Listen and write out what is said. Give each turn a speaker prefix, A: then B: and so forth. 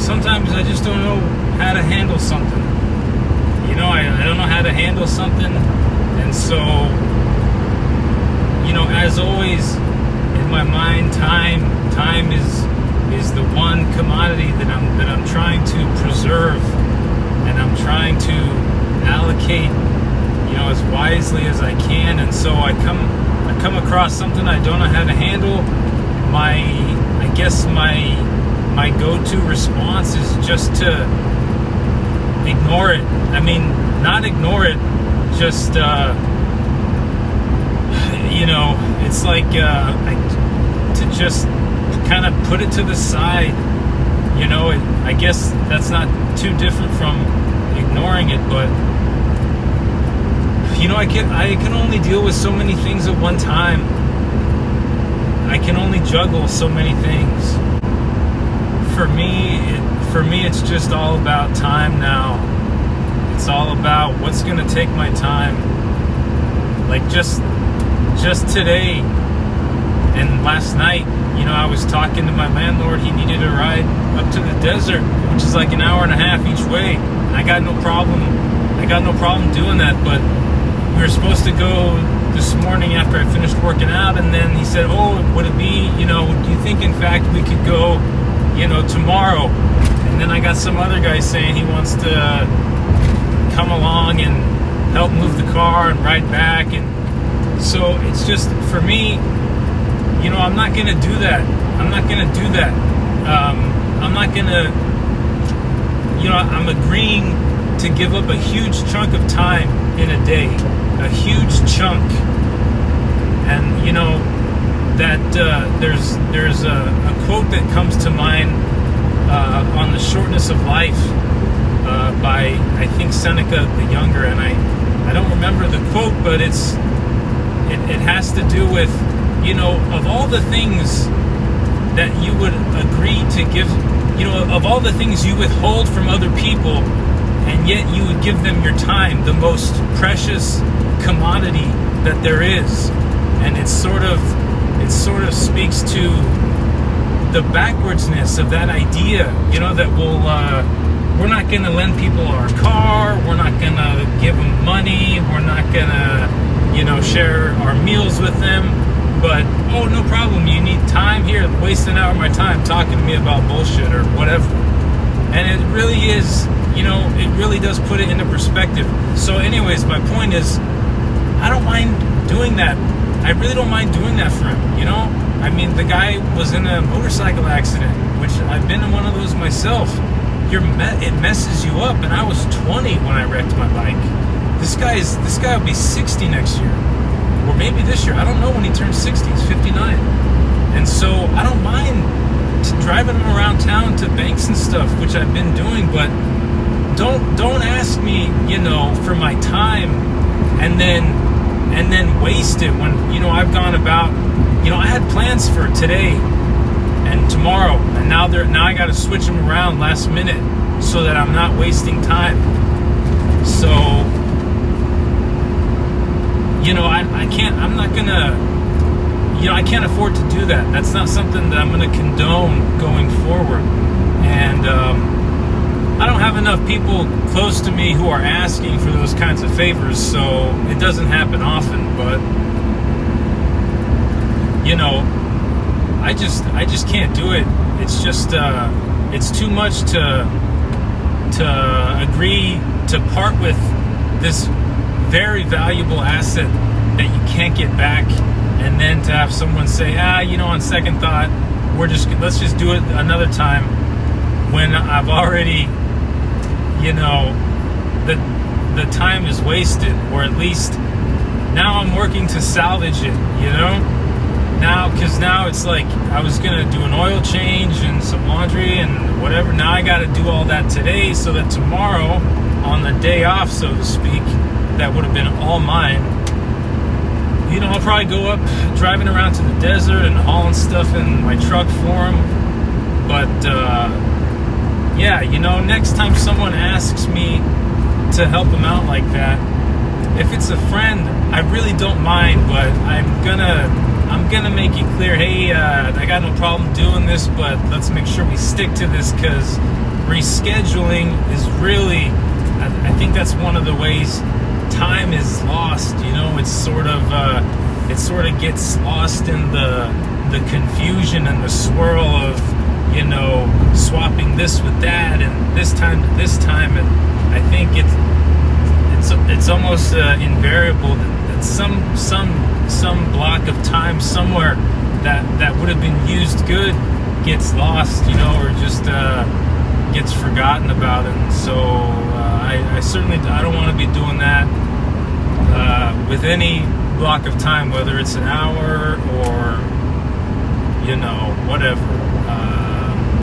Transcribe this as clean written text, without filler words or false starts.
A: sometimes I just don't know how to handle something. You know, I don't know how to handle something. And so, you know, as always, in my mind, time is the one commodity that I'm trying to preserve, and I'm trying to allocate, you know, as wisely as I can. And so I come across something I don't know how to handle. I guess my go-to response is just to ignore it. I mean, not ignore it, just you know, it's like to just kind of put it to the side. You know, I guess that's not too different from ignoring it, but you know, I can only deal with so many things at one time. I can only juggle so many things. For me, it's just all about time now. It's all about what's going to take my time. Like just today and last night, you know, I was talking to my landlord. He needed a ride up to the desert, which is like an hour and a half each way. And I got no problem doing that. But we were supposed to go this morning after I finished working out, and then he said, "Oh, would it be, you know, do you think in fact we could go, you know, tomorrow?" And then I got some other guy saying he wants to come along and help move the car and ride back. And so it's just, for me, you know, I'm not going to do that. I'm not going to do that. I'm not going to, you know, I'm agreeing to give up a huge chunk of time in a day, a huge chunk. And, you know, that there's a quote that comes to mind on the shortness of life by, I think, Seneca the Younger. And I don't remember the quote, but it has to do with, you know, of all the things that you would agree to give, you know, of all the things you withhold from other people, and yet you would give them your time, the most precious commodity that there is. And it sort of speaks to the backwardsness of that idea, you know, that we're not going to lend people our car, we're not going to give them money, we're not going to, you know, share our meals with them. But, oh, no problem, you need time here, waste an hour of my time talking to me about bullshit or whatever. And it really is, you know, it really does put it into perspective. So anyways, my point is, I don't mind doing that. I really don't mind doing that for him, you know? I mean, the guy was in a motorcycle accident, which I've been in one of those myself. It messes you up, and I was 20 when I wrecked my bike. This guy will be 60 next year. Or maybe this year. I don't know when he turns 60. He's 59. And so I don't mind driving him around town to banks and stuff, which I've been doing, but don't ask me, you know, for my time and then waste it when, you know, I've gone about, you know, I had plans for today and tomorrow, and now I got to switch them around last minute so that I'm not wasting time. So, you know, I'm not gonna, you know, I can't afford to do that. That's not something that I'm gonna condone going forward. And I don't have enough people close to me who are asking for those kinds of favors, so it doesn't happen often. But, you know, I just can't do it. It's just it's too much to agree to part with this very valuable asset that you can't get back, and then to have someone say, you know, on second thought, let's just do it another time, when I've already, you know, the time is wasted, or at least now I'm working to salvage it, you know? Because now it's like I was going to do an oil change and some laundry and whatever. Now I got to do all that today so that tomorrow, on the day off, so to speak, that would have been all mine, you know, I'll probably go up driving around to the desert and hauling stuff in my truck for him. But, yeah, you know, next time someone asks me to help them out like that, if it's a friend, I really don't mind, but I'm gonna make it clear, hey, I got no problem doing this, but let's make sure we stick to this, because rescheduling is really, I think that's one of the ways time is lost. It sort of gets lost in the confusion and the swirl of, swapping this with that and this time to this time. And I think it's almost invariable that some block of time somewhere that would have been used good gets lost, or just gets forgotten about. And so I certainly don't want to be doing that with any block of time, whether it's an hour or whatever.